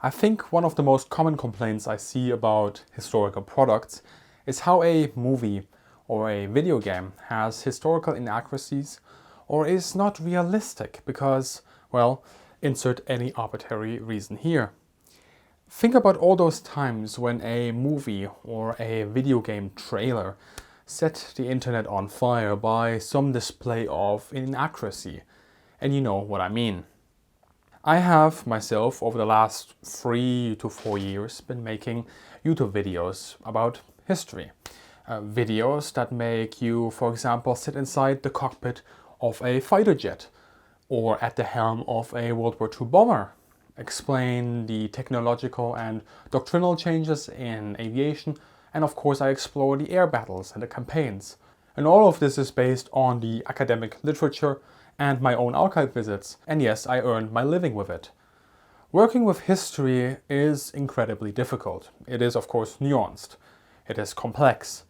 I think one of the most common complaints I see about historical products is how a movie or a video game has historical inaccuracies or is not realistic because, well, insert any arbitrary reason here. Think about all those times when a movie or a video game trailer set the internet on fire by some display of inaccuracy, and you know what I mean. I have myself over the last 3 to 4 years been making YouTube videos about history. Videos that make you, for example, sit inside the cockpit of a fighter jet or at the helm of a World War II bomber. Explain the technological and doctrinal changes in aviation, and of course I explore the air battles and the campaigns. And all of this is based on the academic literature and my own archive visits, and yes, I earned my living with it. Working with history is incredibly difficult. It is of course nuanced, it is complex,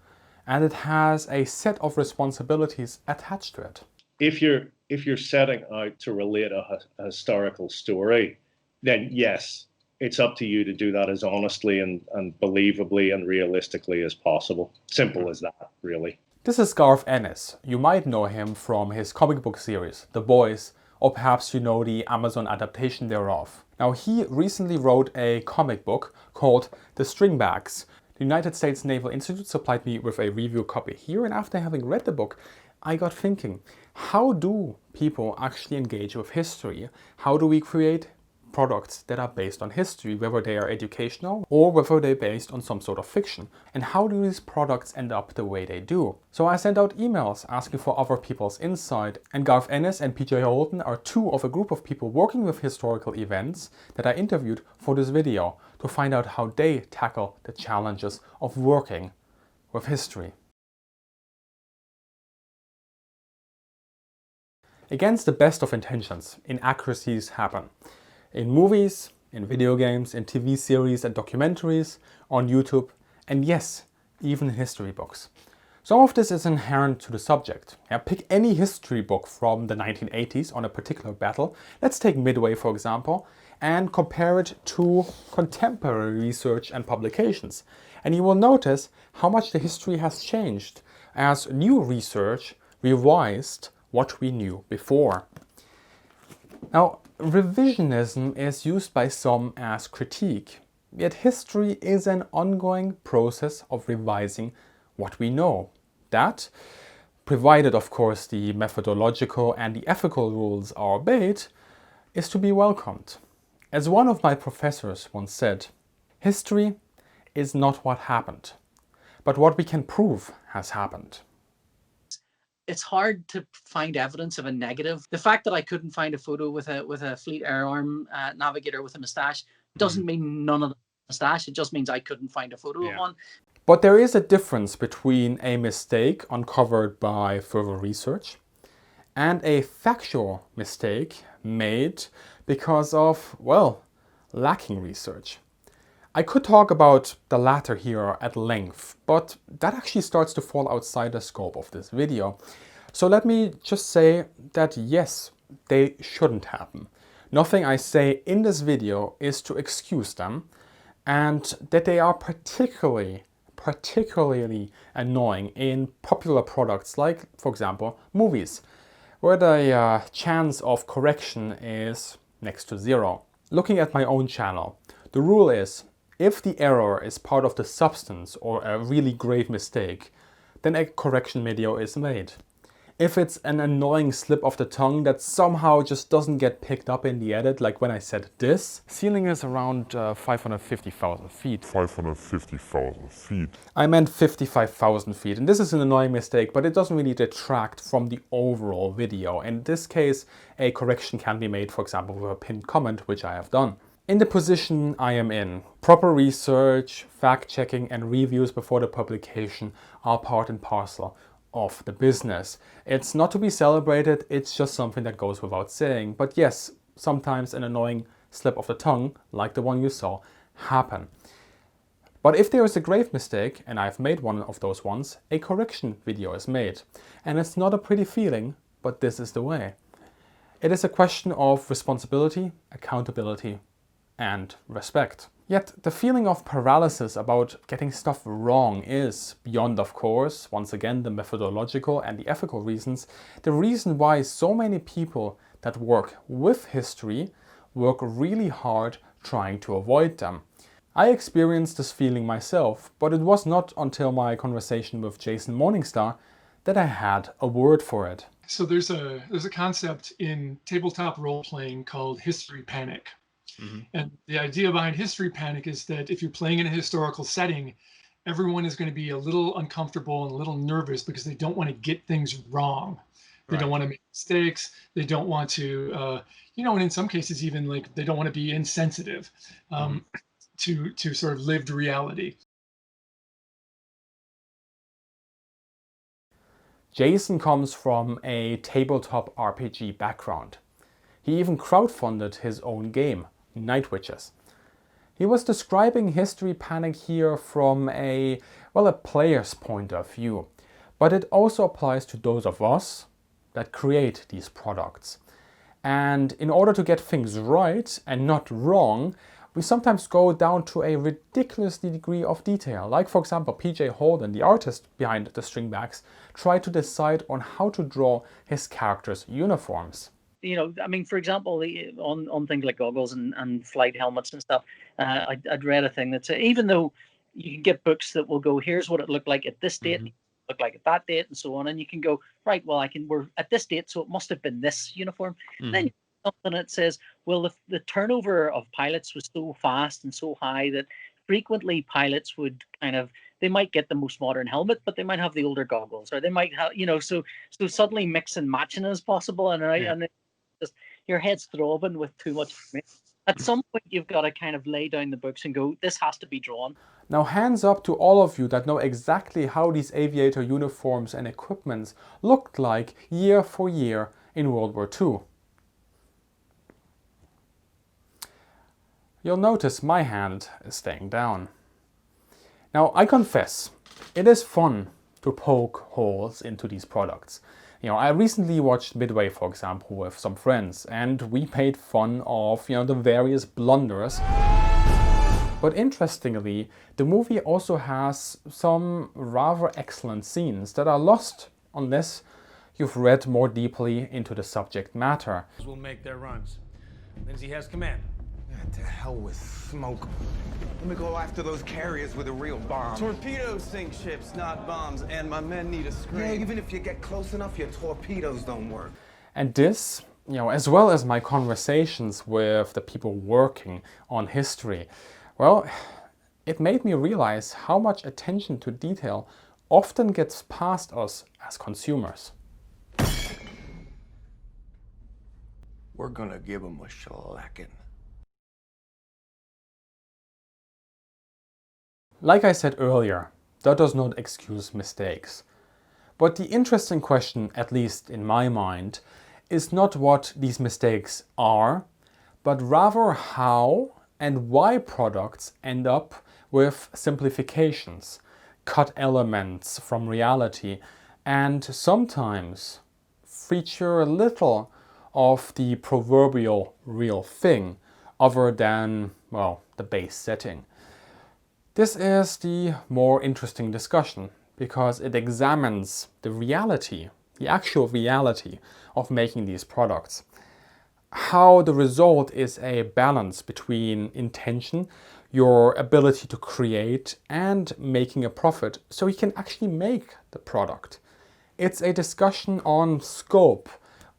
and it has a set of responsibilities attached to it. If you're setting out to relate a historical story, then yes, it's up to you to do that as honestly and believably and realistically as possible. Simple as that, really. This is Garth Ennis. You might know him from his comic book series, The Boys, or perhaps you know the Amazon adaptation thereof. Now, he recently wrote a comic book called The Stringbags. The United States Naval Insitute supplied me with a review copy here, and after having read the book, I got thinking, how do people actually engage with history? How do we create products that are based on history, whether they are educational or whether they're based on some sort of fiction? And how do these products end up the way they do? So I sent out emails asking for other people's insight, and Garth Ennis and PJ Holden are two of a group of people working with historical events that I interviewed for this video to find out how they tackle the challenges of working with history. Against the best of intentions, inaccuracies happen. In movies, in video games, in TV series and documentaries, on YouTube, and yes, even in history books. Some of this is inherent to the subject. Pick any history book from the 1980s on a particular battle. Let's take Midway, for example, and compare it to contemporary research and publications. And you will notice how much the history has changed as new research revised what we knew before. Now, revisionism is used by some as critique, yet history is an ongoing process of revising what we know. That, provided of course the methodological and the ethical rules are obeyed, is to be welcomed. As one of my professors once said, history is not what happened, but what we can prove has happened. It's hard to find evidence of a negative. The fact that I couldn't find a photo with a Fleet Air Arm navigator with a moustache doesn't mean none of the moustache. It just means I couldn't find a photo of one. But there is a difference between a mistake uncovered by further research and a factual mistake made because of, well, lacking research. I could talk about the latter here at length, but that actually starts to fall outside the scope of this video. So let me just say that yes, they shouldn't happen. Nothing I say in this video is to excuse them, and that they are particularly annoying in popular products like, for example, movies, where the chance of correction is next to zero. Looking at my own channel, the rule is, if the error is part of the substance or a really grave mistake, then a correction video is made. If it's an annoying slip of the tongue that somehow just doesn't get picked up in the edit, like when I said this, ceiling is around 550,000 feet. 550,000 feet. I meant 55,000 feet, and this is an annoying mistake, but it doesn't really detract from the overall video. In this case, a correction can be made, for example, with a pinned comment, which I have done. In the position I am in, proper research, fact-checking and reviews before the publication are part and parcel of the business. It's not to be celebrated, it's just something that goes without saying. But yes, sometimes an annoying slip of the tongue, like the one you saw, happen. But if there is a grave mistake, and I've made one of those ones, a correction video is made. And it's not a pretty feeling, but this is the way. It is a question of responsibility, accountability, and respect. Yet the feeling of paralysis about getting stuff wrong is, beyond of course, once again, the methodological and the ethical reasons, the reason why so many people that work with history work really hard trying to avoid them. I experienced this feeling myself, but it was not until my conversation with Jason Morningstar that I had a word for it. So there's a concept in tabletop role-playing called history panic. Mm-hmm. And the idea behind history panic is that if you're playing in a historical setting, everyone is going to be a little uncomfortable and a little nervous because they don't want to get things wrong. They don't want to make mistakes. They don't want to, and in some cases even like they don't want to be insensitive to sort of lived reality. Jason comes from a tabletop RPG background. He even crowdfunded his own game, Night Witches. He was describing history panic here from a player's point of view, but it also applies to those of us that create these products. And in order to get things right and not wrong, we sometimes go down to a ridiculous degree of detail. Like for example, PJ Holden, the artist behind the Stringbags, tried to decide on how to draw his characters' uniforms. For example, on things like goggles and flight helmets and stuff, I'd read a thing that said, even though you can get books that will go, here's what it looked like at this date, look like at that date, and so on, and you can go, right, well, we're at this date, so it must have been this uniform. And then something that says, well, the turnover of pilots was so fast and so high that frequently pilots would they might get the most modern helmet, but they might have the older goggles, or they might have, so suddenly mix and matching is possible, and just your head's throbbing with too much information. At some point, you've got to kind of lay down the books and go, this has to be drawn. Now, hands up to all of you that know exactly how these aviator uniforms and equipments looked like year for year in World War II. You'll notice my hand is staying down. Now, I confess, it is fun to poke holes into these products. I recently watched Midway, for example, with some friends, and we made fun of, the various blunders. But interestingly, the movie also has some rather excellent scenes that are lost unless you've read more deeply into the subject matter. Will make their runs. Lindsay has command. To hell with smoke. Let me go after those carriers with a real bomb. Torpedoes sink ships, not bombs, and my men need a screen. Yeah, even if you get close enough, your torpedoes don't work. And this, as well as my conversations with the people working on history, it made me realize how much attention to detail often gets past us as consumers. We're gonna give them a shellacking. Like I said earlier, that does not excuse mistakes. But the interesting question, at least in my mind, is not what these mistakes are, but rather how and why products end up with simplifications, cut elements from reality, and sometimes feature a little of the proverbial real thing, other than, the base setting. This is the more interesting discussion because it examines the reality, the actual reality of making these products. How the result is a balance between intention, your ability to create, and making a profit so you can actually make the product. It's a discussion on scope,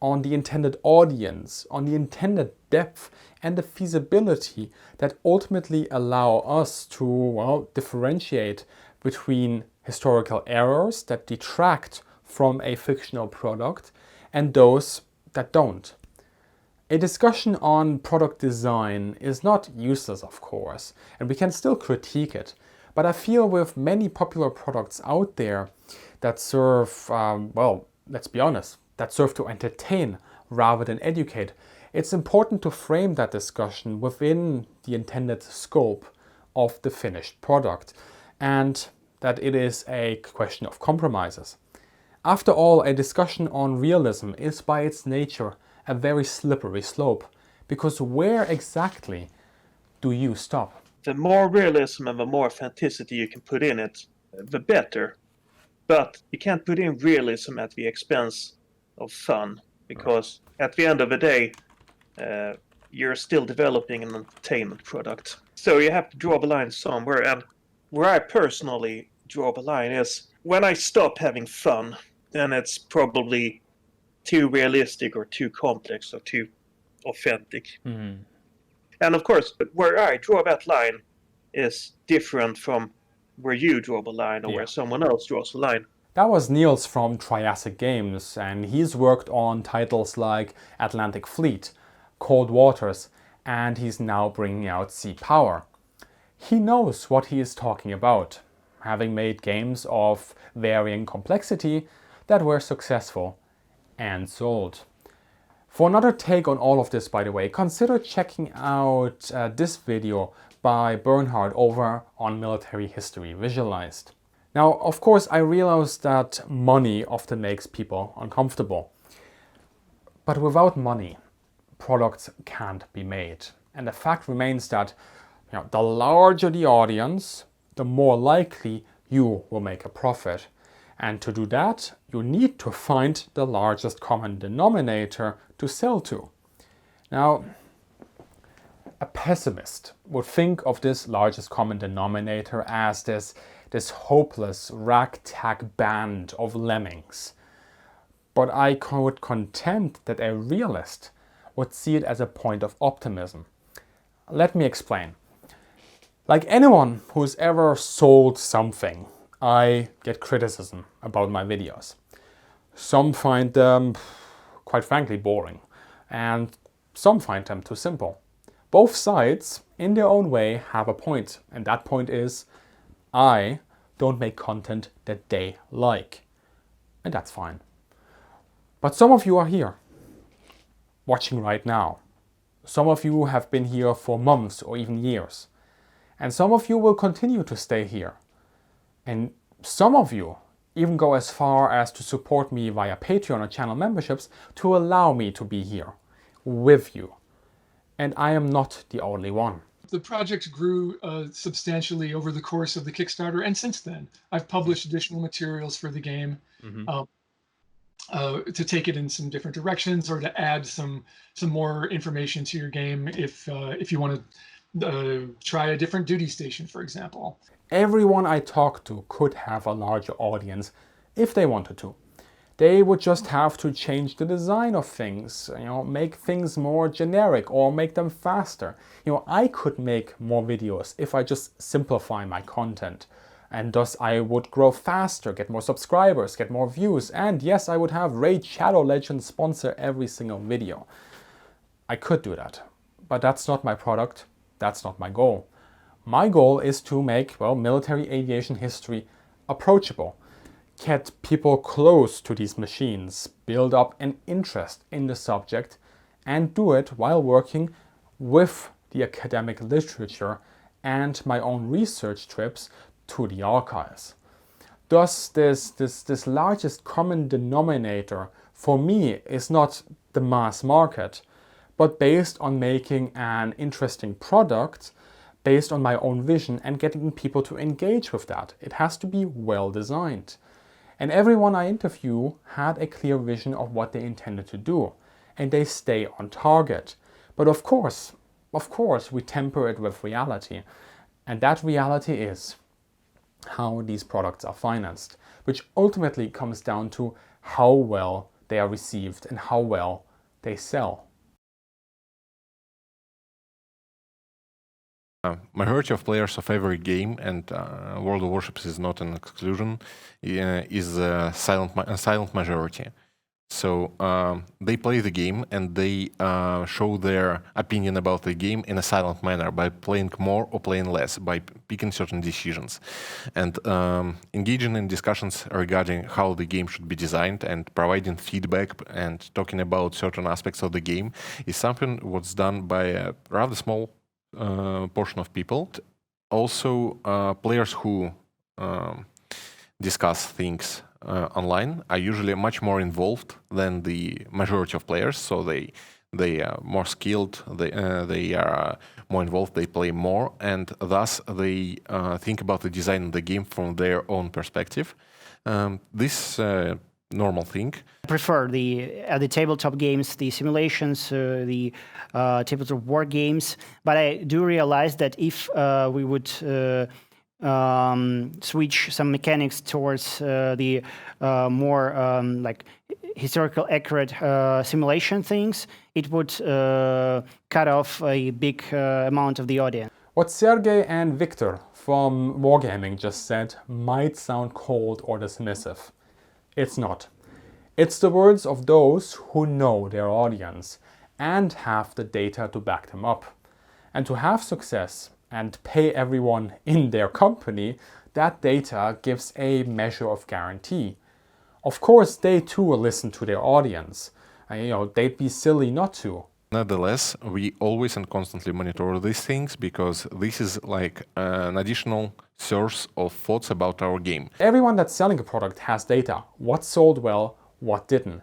on the intended audience, on the intended depth, and the feasibility that ultimately allow us to, differentiate between historical errors that detract from a fictional product and those that don't. A discussion on product design is not useless, of course, and we can still critique it. But I feel with many popular products out there that serve, let's be honest, that serve to entertain rather than educate, it's important to frame that discussion within the intended scope of the finished product, and that it is a question of compromises. After all, a discussion on realism is by its nature a very slippery slope, because where exactly do you stop? The more realism and the more fantasy you can put in it, the better. But you can't put in realism at the expense of fun, because at the end of the day, you're still developing an entertainment product. So you have to draw the line somewhere, and where I personally draw the line is when I stop having fun, then it's probably too realistic or too complex or too authentic. Mm-hmm. And of course, where I draw that line is different from where you draw the line or where someone else draws the line. That was Niels from Triassic Games, and he's worked on titles like Atlantic Fleet, Cold Waters, and he's now bringing out Sea Power. He knows what he is talking about, having made games of varying complexity that were successful and sold. For another take on all of this, by the way, consider checking out this video by Bernhard over on Military History Visualized. Now, of course, I realize that money often makes people uncomfortable. But without money, products can't be made. And the fact remains that the larger the audience, the more likely you will make a profit. And to do that, you need to find the largest common denominator to sell to. Now, a pessimist would think of this largest common denominator as this hopeless ragtag band of lemmings. But I would contend that a realist would see it as a point of optimism. Let me explain. Like anyone who's ever sold something, I get criticism about my videos. Some find them, quite frankly, boring, and some find them too simple. Both sides, in their own way, have a point, and that point is, I don't make content that they like, and that's fine. But some of you are here, watching right now. Some of you have been here for months or even years, and some of you will continue to stay here. And some of you even go as far as to support me via Patreon or channel memberships to allow me to be here with you. And I am not the only one. The project grew substantially over the course of the Kickstarter, and since then, I've published additional materials for the game to take it in some different directions, or to add some more information to your game if you want to try a different duty station, for example. Everyone I talk to could have a larger audience if they wanted to. They would just have to change the design of things, make things more generic or make them faster. I could make more videos if I just simplify my content. And thus I would grow faster, get more subscribers, get more views, and yes, I would have Raid Shadow Legends sponsor every single video. I could do that, but that's not my product, that's not my goal. My goal is to make, military aviation history approachable. Get people close to these machines, build up an interest in the subject, and do it while working with the academic literature and my own research trips to the archives. Thus, this largest common denominator for me is not the mass market, but based on making an interesting product based on my own vision and getting people to engage with that. It has to be well designed. And everyone I interview had a clear vision of what they intended to do, and they stay on target. But of course, we temper it with reality. And that reality is how these products are financed, which ultimately comes down to how well they are received and how well they sell. Majority of players of every game, and World of Warships is not an exclusion, is a silent majority. So they play the game and they show their opinion about the game in a silent manner by playing more or playing less, by picking certain decisions. And engaging in discussions regarding how the game should be designed and providing feedback and talking about certain aspects of the game is something what's done by a rather small portion of people. Also, players who discuss things online are usually much more involved than the majority of players, so they are more skilled, they are more involved, they play more, and thus they think about the design of the game from their own perspective. This normal thing. I prefer the tabletop games, the simulations, the tabletop war games, but I do realize that if we would switch some mechanics towards the more like historical accurate simulation things, it would cut off a big amount of the audience. What Sergey and Victor from Wargaming just said might sound cold or dismissive. It's not. It's the words of those who know their audience and have the data to back them up. And to have success and pay everyone in their company, that data gives a measure of guarantee. Of course, they too listen to their audience. They'd be silly not to. Nonetheless, we always and constantly monitor these things because this is like an additional source of thoughts about our game. Everyone that's selling a product has data. What sold well, what didn't.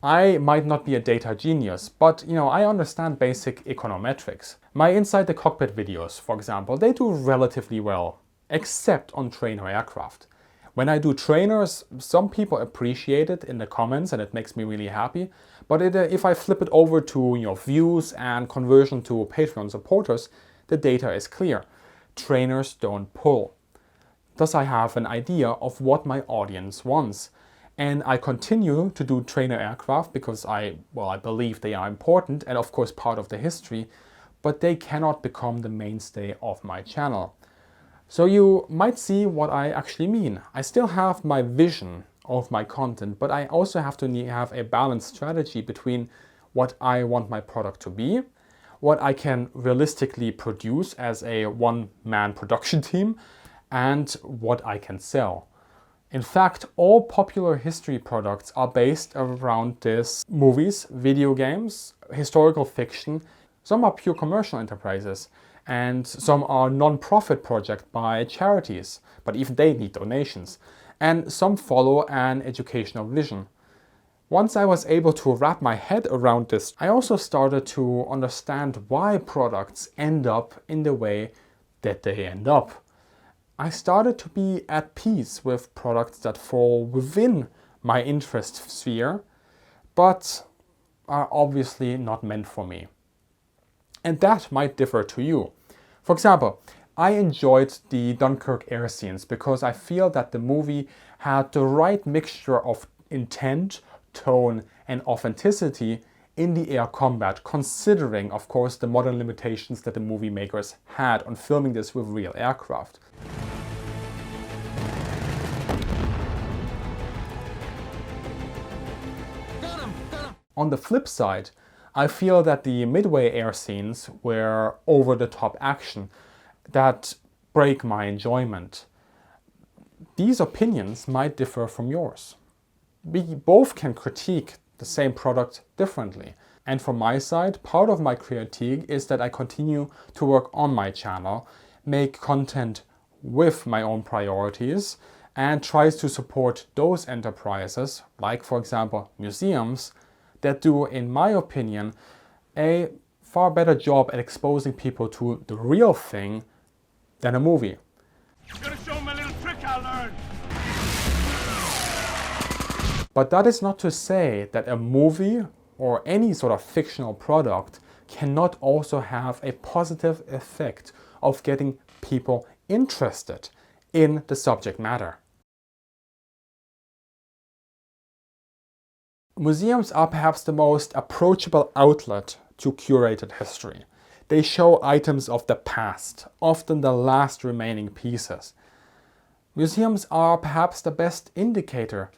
I might not be a data genius, but I understand basic econometrics. My Inside the Cockpit videos, for example, they do relatively well, except on trainer aircraft. When I do trainers, some people appreciate it in the comments and it makes me really happy. But if I flip it over to views and conversion to Patreon supporters, the data is clear. Trainers don't pull. Thus I have an idea of what my audience wants. And I continue to do trainer aircraft because I believe they are important and of course part of the history, but they cannot become the mainstay of my channel. So you might see what I actually mean. I still have my vision of my content, but I also have to have a balanced strategy between what I want my product to be, what I can realistically produce as a one-man production team, and what I can sell. In fact, all popular history products are based around this: movies, video games, historical fiction. Some are pure commercial enterprises, and some are non-profit projects by charities, but even they need donations. And some follow an educational vision. Once I was able to wrap my head around this, I also started to understand why products end up in the way that they end up. I started to be at peace with products that fall within my interest sphere, but are obviously not meant for me. And that might differ to you. For example, I enjoyed the Dunkirk air scenes because I feel that the movie had the right mixture of intent, tone, and authenticity in the air combat, considering, of course, the modern limitations that the movie makers had on filming this with real aircraft. On the flip side, I feel that the Midway air scenes were over-the-top action that break my enjoyment. These opinions might differ from yours. We both can critique the same product differently. And from my side, part of my critique is that I continue to work on my channel, make content with my own priorities, and tries to support those enterprises, like for example museums, that do, in my opinion, a far better job at exposing people to the real thing than a movie. I'm gonna show them a little trick I learned. But that is not to say that a movie or any sort of fictional product cannot also have a positive effect of getting people interested in the subject matter. Museums are perhaps the most approachable outlet to curated history. They show items of the past, often the last remaining pieces. Museums are perhaps the best indicator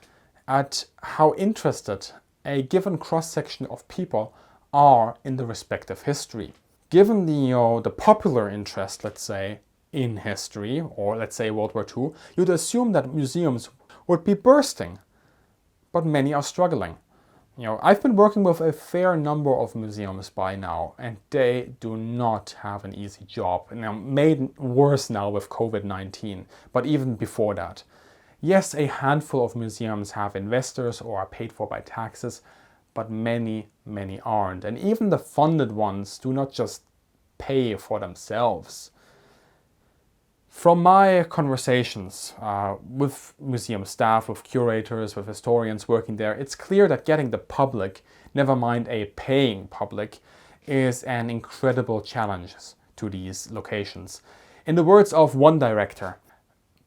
at how interested a given cross-section of people are in the respective history. Given the popular interest, let's say, in history, or let's say World War II, you'd assume that museums would be bursting, but many are struggling. I've been working with a fair number of museums by now, and they do not have an easy job. Made worse now with COVID-19, but even before that. Yes, a handful of museums have investors or are paid for by taxes, but many, many aren't. And even the funded ones do not just pay for themselves. From my conversations with museum staff, with curators, with historians working there, it's clear that getting the public, never mind a paying public, is an incredible challenge to these locations. In the words of one director,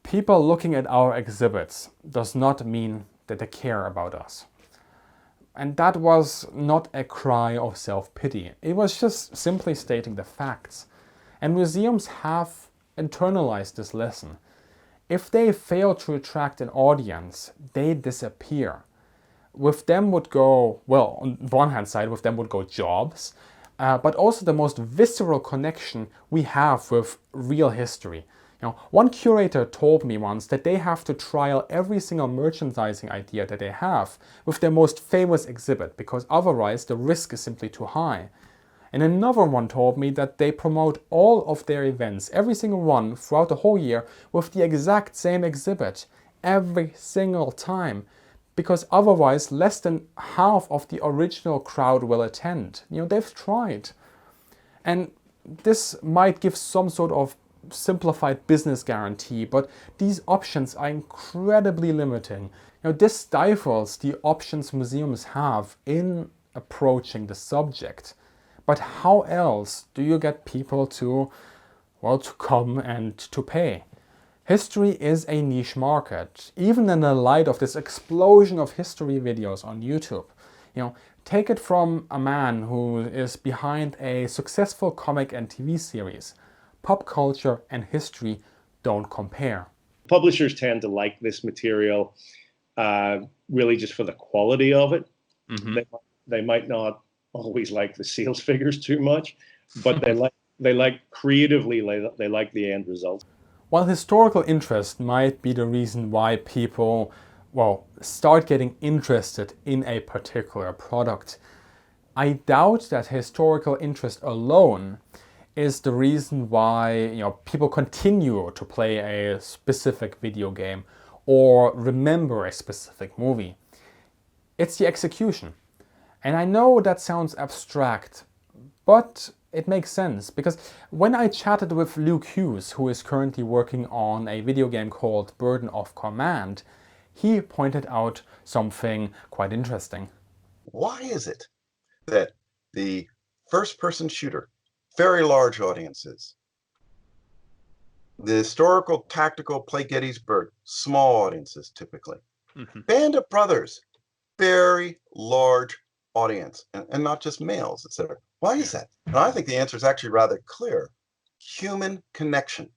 people looking at our exhibits does not mean that they care about us. And that was not a cry of self-pity. It was just simply stating the facts. And museums have internalized this lesson. If they fail to attract an audience, they disappear. With them would go, well, on one hand side, with them would go jobs, but also the most visceral connection we have with real history. One curator told me once that they have to trial every single merchandising idea that they have with their most famous exhibit, because otherwise the risk is simply too high. And another one told me that they promote all of their events, every single one, throughout the whole year with the exact same exhibit every single time, because otherwise less than half of the original crowd will attend. They've tried. And this might give some sort of simplified business guarantee, but these options are incredibly limiting. This stifles the options museums have in approaching the subject. But how else do you get people to come and to pay? History is a niche market, even in the light of this explosion of history videos on YouTube. Take it from a man who is behind a successful comic and TV series. Pop culture and history don't compare. Publishers tend to like this material really just for the quality of it. Mm-hmm. They might not always like the sales figures too much, but they like creatively, they like the end result. While historical interest might be the reason why people, start getting interested in a particular product, I doubt that historical interest alone is the reason why people continue to play a specific video game or remember a specific movie. It's the execution. And I know that sounds abstract, but it makes sense, because when I chatted with Luke Hughes, who is currently working on a video game called Burden of Command, he pointed out something quite interesting. Why is it that the first-person shooter, very large audiences, the historical tactical play Gettysburg, small audiences typically, Band of Brothers, very large audience, and not just males, etc. Why is that? And I think the answer is actually rather clear. Human connection.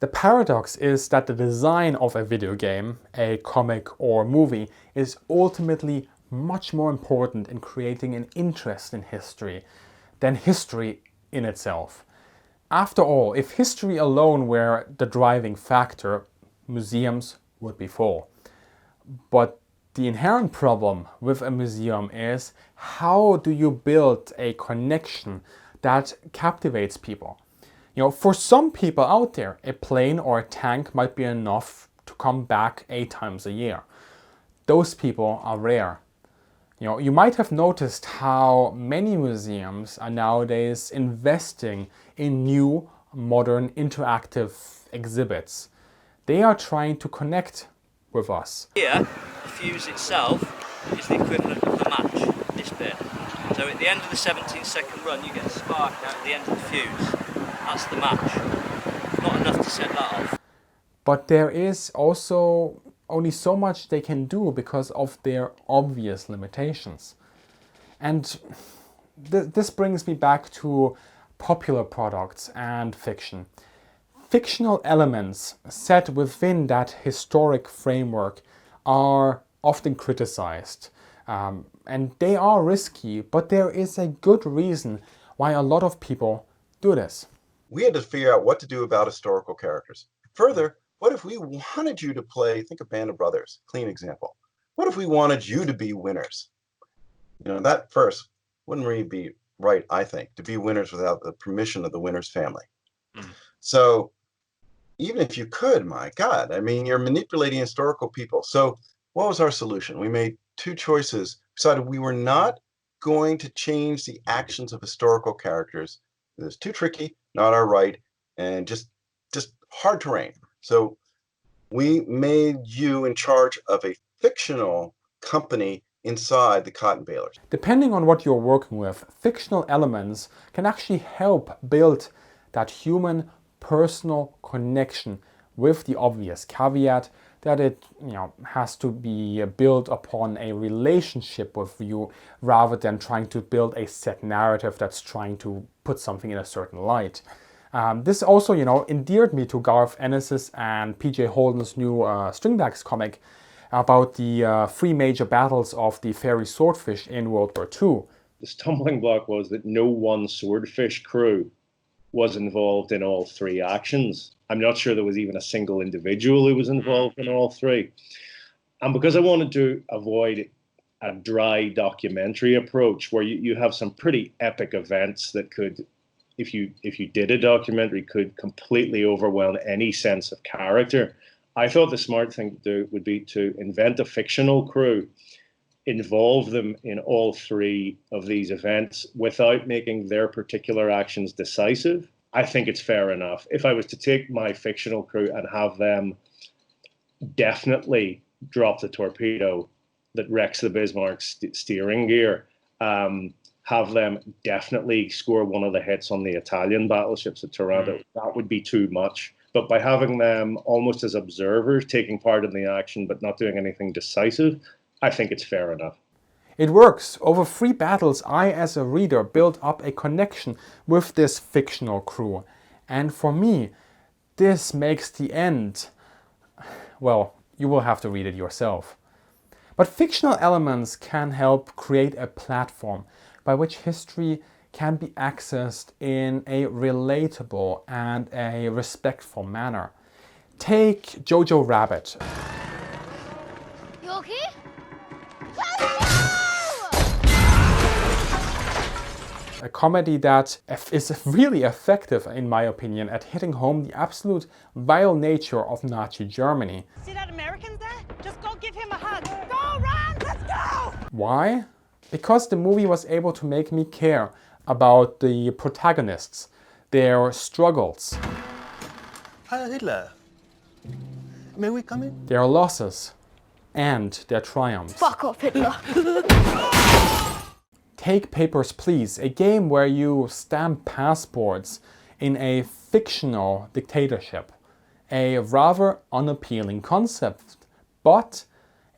The paradox is that the design of a video game, a comic or movie, is ultimately much more important in creating an interest in history than history in itself. After all, if history alone were the driving factor, museums would be full. But the inherent problem with a museum is, how do you build a connection that captivates people? For some people out there, a plane or a tank might be enough to come back 8 times a year. Those people are rare. You might have noticed how many museums are nowadays investing in new, modern, interactive exhibits. They are trying to connect with us. Here, the fuse itself is the equivalent of the match, this bit. So at the end of the 17-second run, you get a spark out at the end of the fuse. That's the match. Not enough to set that off. But there is also only so much they can do because of their obvious limitations. And this brings me back to popular products and fiction. Fictional elements set within that historic framework are often criticized, and they are risky, but there is a good reason why a lot of people do this. We had to figure out what to do about historical characters. Further, what if we wanted you to play, think of Band of Brothers, clean example. What if we wanted you to be winners? That first wouldn't really be right, I think, to be winners without the permission of the winner's family. So even if you could, my God, you're manipulating historical people. So what was our solution? We made 2 choices. We decided we were not going to change the actions of historical characters. It's too tricky, not our right, and just hard terrain. So we made you in charge of a fictional company inside the cotton balers. Depending on what you're working with, fictional elements can actually help build that human personal connection, with the obvious caveat that it has to be built upon a relationship with you rather than trying to build a set narrative that's trying to put something in a certain light. This also, endeared me to Garth Ennis's and PJ Holden's new Stringbags comic about the 3 major battles of the fairy swordfish in World War II. The stumbling block was that no one swordfish crew was involved in all 3 actions. I'm not sure there was even a single individual who was involved in all 3. And because I wanted to avoid a dry documentary approach where you have some pretty epic events that could, if you did a documentary, could completely overwhelm any sense of character, I thought the smart thing to do would be to invent a fictional crew, involve them in all 3 of these events without making their particular actions decisive. I think it's fair enough. If I was to take my fictional crew and have them definitely drop the torpedo that wrecks the Bismarck's steering gear, have them definitely score one of the hits on the Italian battleships at Taranto, that would be too much. But by having them almost as observers, taking part in the action but not doing anything decisive, I think it's fair enough. It works. Over 3 battles, I as a reader built up a connection with this fictional crew. And for me, this makes the end, well, you will have to read it yourself. But fictional elements can help create a platform by which history can be accessed in a relatable and a respectful manner. Take Jojo Rabbit. You okay? A comedy that is really effective, in my opinion, at hitting home the absolute vile nature of Nazi Germany. See that American's there? Just go give him a hug. Go, run! Let's go! Why? Because the movie was able to make me care about the protagonists, their struggles, Heil Hitler. May we come in? their losses, and their triumphs. Fuck off, Hitler. Take Papers, Please, a game where you stamp passports in a fictional dictatorship. A rather unappealing concept, but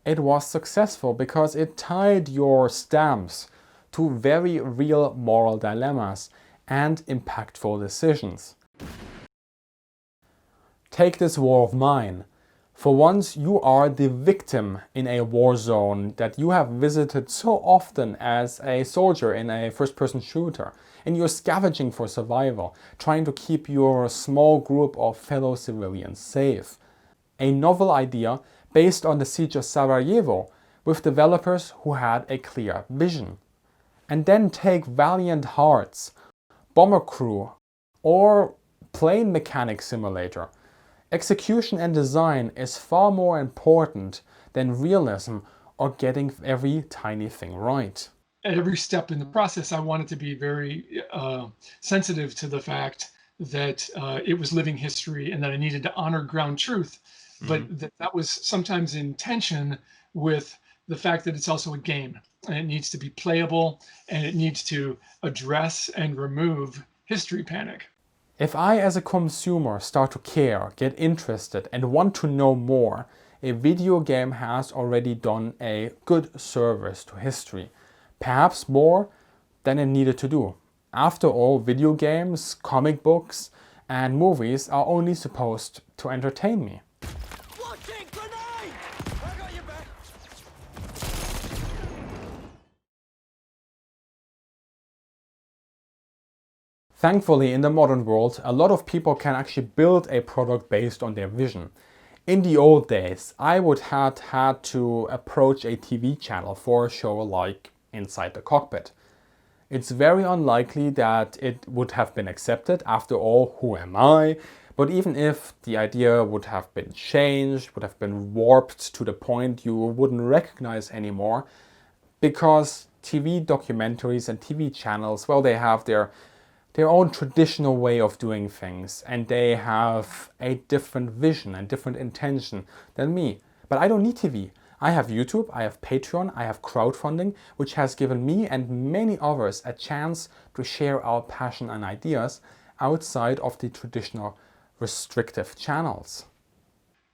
it was successful because it tied your stamps to very real moral dilemmas and impactful decisions. Take This War of Mine. For once, you are the victim in a war zone that you have visited so often as a soldier in a first-person shooter, and you're scavenging for survival, trying to keep your small group of fellow civilians safe. A novel idea based on the siege of Sarajevo, with developers who had a clear vision. And then take Valiant Hearts, Bomber Crew, or Plane Mechanic Simulator. Execution and design is far more important than realism or getting every tiny thing right. At every step in the process, I wanted to be very sensitive to the fact that it was living history and that I needed to honor ground truth, but that was sometimes in tension with the fact that it's also a game and it needs to be playable and it needs to address and remove history panic. If I as a consumer start to care, get interested and want to know more, a video game has already done a good service to history. Perhaps more than it needed to do. After all, video games, comic books and movies are only supposed to entertain me. Thankfully, in the modern world, a lot of people can actually build a product based on their vision. In the old days, I would have had to approach a TV channel for a show like Inside the Cockpit. It's very unlikely that it would have been accepted. After all, who am I? But even if the idea would have been changed, would have been warped to the point you wouldn't recognize anymore, because TV documentaries and TV channels, well, they have their own traditional way of doing things, and they have a different vision and different intention than me. But I don't need TV. I have YouTube, I have Patreon, I have crowdfunding, which has given me and many others a chance to share our passion and ideas outside of the traditional restrictive channels.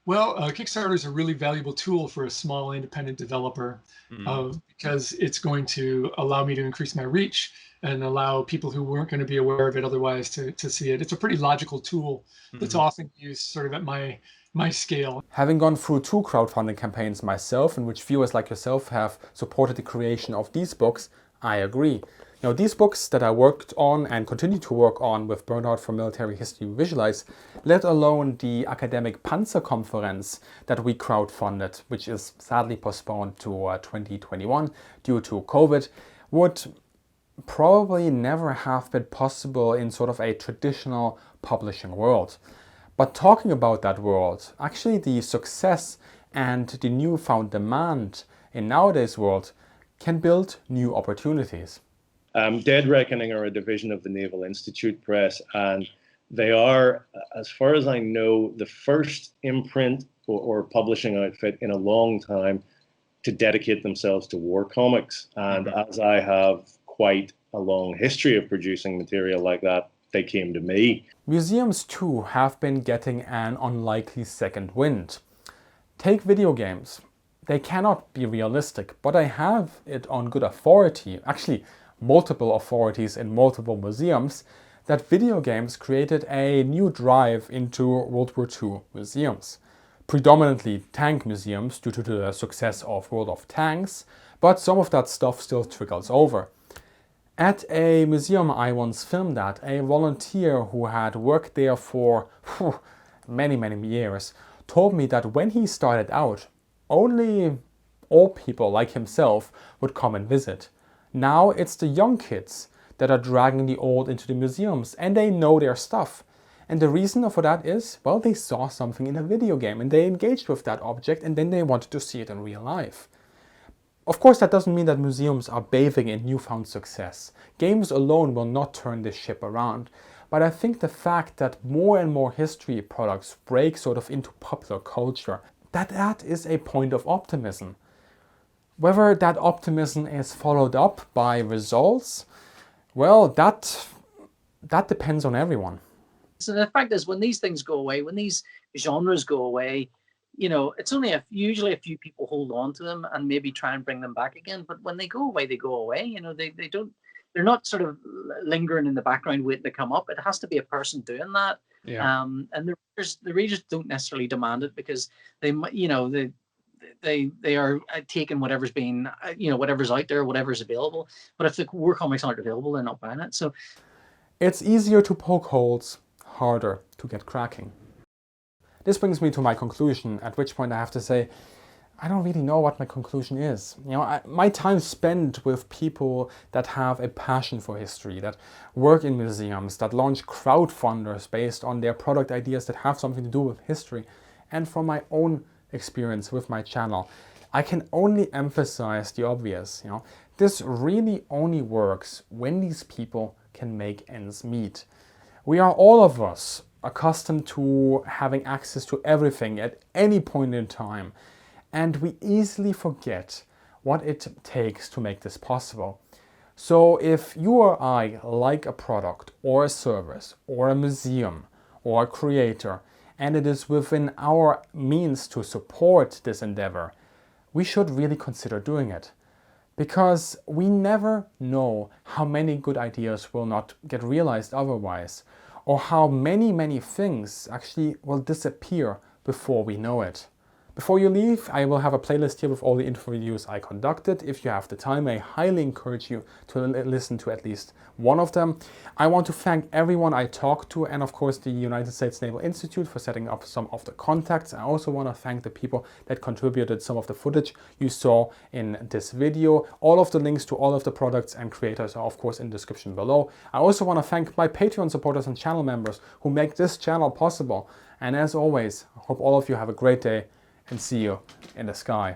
Well, Kickstarter is a really valuable tool for a small independent developer because it's going to allow me to increase my reach and allow people who weren't going to be aware of it otherwise to see it. It's a pretty logical tool that's often used sort of at my scale. Having gone through 2 crowdfunding campaigns myself, in which viewers like yourself have supported the creation of these books, I agree. Now, these books that I worked on and continue to work on with Burnout for Military History Visualize, let alone the academic Panzerkonferenz that we crowdfunded, which is sadly postponed to 2021 due to COVID, would probably never have been possible in sort of a traditional publishing world. But talking about that world, actually the success and the newfound demand in nowadays world can build new opportunities. Dead Reckoning are a division of the Naval Institute Press, and they are, as far as I know, the first imprint or publishing outfit in a long time to dedicate themselves to war comics. And as I have quite a long history of producing material like that, they came to me. Museums too have been getting an unlikely second wind. Take video games. They cannot be realistic, but I have it on good authority, actually multiple authorities in multiple museums, that video games created a new drive into World War II museums. Predominantly tank museums due to the success of World of Tanks, but some of that stuff still trickles over. At a museum I once filmed at, a volunteer who had worked there for many years told me that when he started out, only old people like himself would come and visit. Now it's the young kids that are dragging the old into the museums, and they know their stuff. And the reason for that is, well, they saw something in a video game and they engaged with that object, and then they wanted to see it in real life. Of course, that doesn't mean that museums are bathing in newfound success. Games alone will not turn this ship around. But I think the fact that more and more history products break sort of into popular culture, that is a point of optimism. Whether that optimism is followed up by results, well, that depends on everyone. So the fact is, when these things go away, when these genres go away, you know, it's only usually a few people hold on to them and maybe try and bring them back again. But when they go away, they go away. You know, they're not sort of lingering in the background waiting to come up. It has to be a person doing that. Yeah. And the readers don't necessarily demand it because they are taking whatever's being, whatever's out there, whatever's available. But if the war comics aren't available, they're not buying it. So it's easier to poke holes, harder to get cracking. This brings me to my conclusion, at which point I have to say, I don't really know what my conclusion is. You know, my time spent with people that have a passion for history, that work in museums, that launch crowdfunders based on their product ideas that have something to do with history, and from my own experience with my channel, I can only emphasize the obvious. You know, this really only works when these people can make ends meet. We are all of us accustomed to having access to everything at any point in time, and we easily forget what it takes to make this possible. So if you or I like a product or a service or a museum or a creator, and it is within our means to support this endeavor, we should really consider doing it. Because we never know how many good ideas will not get realized otherwise, or how many things actually will disappear before we know it. Before you leave, I will have a playlist here with all the interviews I conducted. If you have the time, I highly encourage you to listen to at least one of them. I want to thank everyone I talked to, and of course the United States Naval Insitute for setting up some of the contacts. I also want to thank the people that contributed some of the footage you saw in this video. All of the links to all of the products and creators are of course in the description below. I also want to thank my Patreon supporters and channel members who make this channel possible. And as always, I hope all of you have a great day, and see you in the sky.